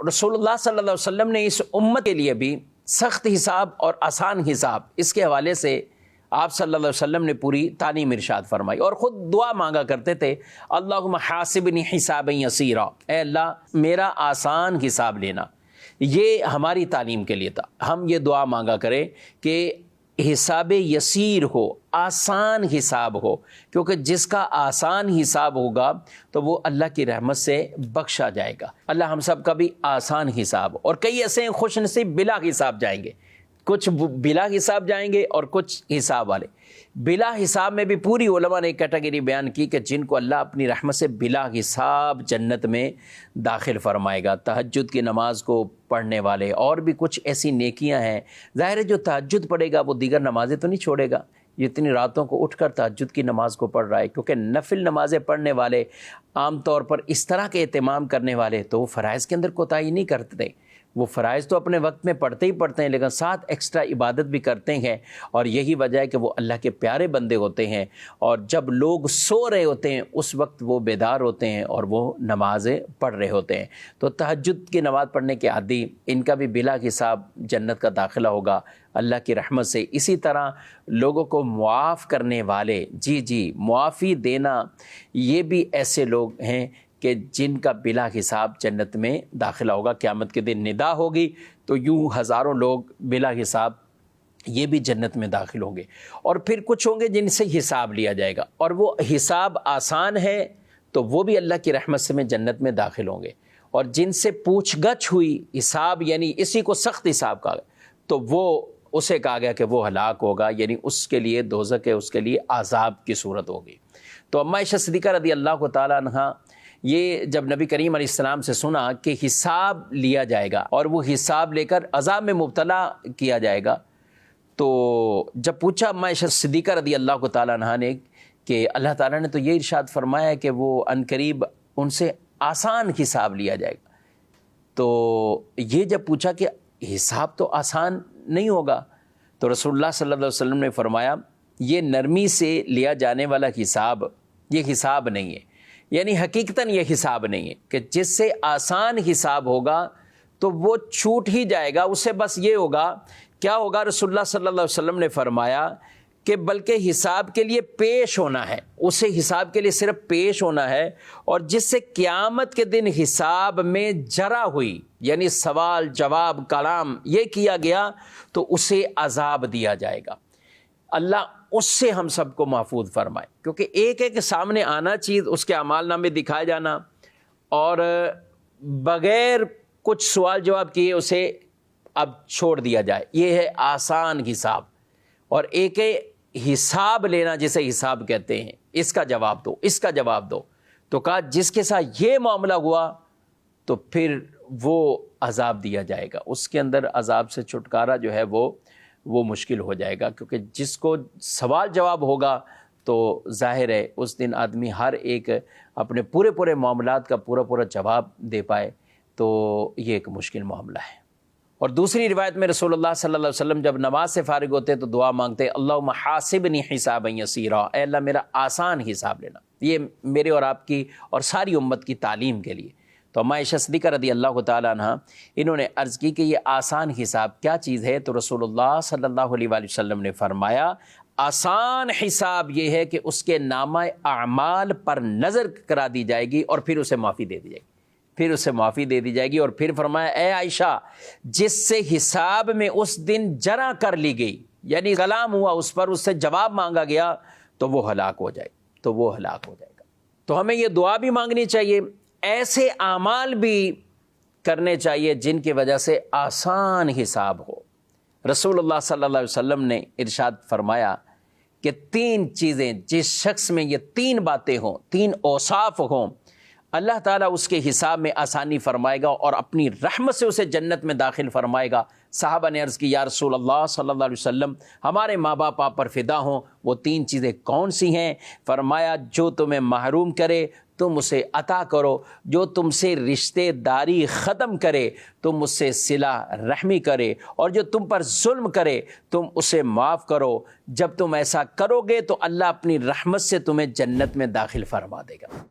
رسول اللہ صلی اللہ علیہ وسلم نے اس امت کے لیے بھی سخت حساب اور آسان حساب، اس کے حوالے سے آپ صلی اللہ علیہ وسلم نے پوری تعلیم ارشاد فرمائی اور خود دعا مانگا کرتے تھے، اللہم حاسبنی حسابا یسیرا، اے اللہ میرا آسان حساب لینا۔ یہ ہماری تعلیم کے لیے تھا، ہم یہ دعا مانگا کریں کہ حساب یسیر ہو، آسان حساب ہو، کیونکہ جس کا آسان حساب ہوگا تو وہ اللہ کی رحمت سے بخشا جائے گا۔ اللہ ہم سب کا بھی آسان حساب، اور کئی ایسے ہیں خوش نصیب بلا حساب جائیں گے، کچھ بلا حساب جائیں گے اور کچھ حساب والے۔ بلا حساب میں بھی پوری علماء نے ایک کیٹیگری بیان کی کہ جن کو اللہ اپنی رحمت سے بلا حساب جنت میں داخل فرمائے گا۔ تہجد کی نماز کو پڑھنے والے، اور بھی کچھ ایسی نیکیاں ہیں۔ ظاہر ہے جو تہجد پڑھے گا وہ دیگر نمازیں تو نہیں چھوڑے گا، یہ اتنی راتوں کو اٹھ کر تہجد کی نماز کو پڑھ رہا ہے، کیونکہ نفل نمازیں پڑھنے والے عام طور پر اس طرح کے اہتمام کرنے والے تو وہ فرائض کے اندر کوتاہی نہیں کرتے، وہ فرائض تو اپنے وقت میں پڑھتے ہی پڑھتے ہیں، لیکن ساتھ ایکسٹرا عبادت بھی کرتے ہیں، اور یہی وجہ ہے کہ وہ اللہ کے پیارے بندے ہوتے ہیں، اور جب لوگ سو رہے ہوتے ہیں اس وقت وہ بیدار ہوتے ہیں اور وہ نمازیں پڑھ رہے ہوتے ہیں۔ تو تہجد کی نماز پڑھنے کے عادی، ان کا بھی بلا حساب جنت کا داخلہ ہوگا اللہ کی رحمت سے۔ اسی طرح لوگوں کو معاف کرنے والے، جی معافی دینا، یہ بھی ایسے لوگ ہیں کہ جن کا بلا حساب جنت میں داخلہ ہوگا۔ قیامت کے دن ندا ہوگی تو یوں ہزاروں لوگ بلا حساب یہ بھی جنت میں داخل ہوں گے، اور پھر کچھ ہوں گے جن سے حساب لیا جائے گا، اور وہ حساب آسان ہے تو وہ بھی اللہ کی رحمت سے میں جنت میں داخل ہوں گے، اور جن سے پوچھ گچھ ہوئی حساب، یعنی اسی کو سخت حساب کہا گیا، تو وہ اسے کہا گیا کہ وہ ہلاک ہوگا، یعنی اس کے لیے دوزخ ہے، اس کے لیے عذاب کی صورت ہوگی۔ تو اما عائشہ صدیقہ رضی اللہ تعالیٰ عنہا یہ جب نبی کریم علیہ السلام سے سنا کہ حساب لیا جائے گا اور وہ حساب لے کر عذاب میں مبتلا کیا جائے گا، تو جب پوچھا اما عائشہ صدیقہ رضی اللہ تعالیٰ عنہا نے کہ اللہ تعالیٰ نے تو یہ ارشاد فرمایا ہے کہ وہ عنقریب ان سے آسان حساب لیا جائے گا، تو یہ جب پوچھا کہ حساب تو آسان نہیں ہوگا، تو رسول اللہ صلی اللہ علیہ وسلم نے فرمایا یہ نرمی سے لیا جانے والا حساب یہ حساب نہیں ہے، یعنی حقیقتاً یہ حساب نہیں ہے کہ جس سے آسان حساب ہوگا تو وہ چھوٹ ہی جائے گا، اس سے بس یہ ہوگا، کیا ہوگا؟ رسول اللہ صلی اللہ علیہ وسلم نے فرمایا کہ بلکہ حساب کے لیے پیش ہونا ہے، اسے حساب کے لیے صرف پیش ہونا ہے، اور جس سے قیامت کے دن حساب میں جرا ہوئی، یعنی سوال جواب کلام یہ کیا گیا تو اسے عذاب دیا جائے گا۔ اللہ اس سے ہم سب کو محفوظ فرمائے، کیونکہ ایک ہے کہ سامنے آنا چیز، اس کے اعمال نامے دکھائے جانا، اور بغیر کچھ سوال جواب کیے اسے اب چھوڑ دیا جائے، یہ ہے آسان حساب، اور ایک ہے حساب لینا جسے حساب کہتے ہیں، اس کا جواب دو، اس کا جواب دو۔ تو کہا جس کے ساتھ یہ معاملہ ہوا تو پھر وہ عذاب دیا جائے گا، اس کے اندر عذاب سے چھٹکارا جو ہے وہ مشکل ہو جائے گا، کیونکہ جس کو سوال جواب ہوگا تو ظاہر ہے اس دن آدمی ہر ایک اپنے پورے معاملات کا پورا جواب دے پائے، تو یہ ایک مشکل معاملہ ہے۔ اور دوسری روایت میں رسول اللہ صلی اللہ علیہ وسلم جب نماز سے فارغ ہوتے تو دعا مانگتے، اللہم حاسبنی حسابا یسیرا، اے اللہ میرا آسان حساب لینا۔ یہ میرے اور آپ کی اور ساری امت کی تعلیم کے لیے۔ تو اما عائشہ صدیقہ رضی اللہ تعالیٰ عنہ انہوں نے عرض کی کہ یہ آسان حساب کیا چیز ہے؟ تو رسول اللہ صلی اللہ علیہ وآلہ وسلم نے فرمایا آسان حساب یہ ہے کہ اس کے نامہ اعمال پر نظر کرا دی جائے گی اور پھر اسے معافی دے دی جائے گی، اور پھر فرمایا اے عائشہ جس سے حساب میں اس دن جرا کر لی گئی، یعنی کلام ہوا اس پر، اس سے جواب مانگا گیا تو وہ ہلاک ہو جائے گا۔ تو ہمیں یہ دعا بھی مانگنی چاہیے، ایسے اعمال بھی کرنے چاہیے جن کی وجہ سے آسان حساب ہو۔ رسول اللہ صلی اللہ علیہ وسلم نے ارشاد فرمایا کہ 3 چیزیں جس شخص میں یہ 3 باتیں ہوں، 3 اوصاف ہوں، اللہ تعالیٰ اس کے حساب میں آسانی فرمائے گا اور اپنی رحمت سے اسے جنت میں داخل فرمائے گا۔ صحابہ نے عرض کی یا رسول اللہ صلی اللہ علیہ وسلم ہمارے ماں باپ آپ پر فدا ہوں، وہ 3 چیزیں کون سی ہیں؟ فرمایا جو تمہیں محروم کرے تم اسے عطا کرو، جو تم سے رشتے داری ختم کرے تم اس سے صلہ رحمی کرے، اور جو تم پر ظلم کرے تم اسے معاف کرو۔ جب تم ایسا کرو گے تو اللہ اپنی رحمت سے تمہیں جنت میں داخل فرما دے گا۔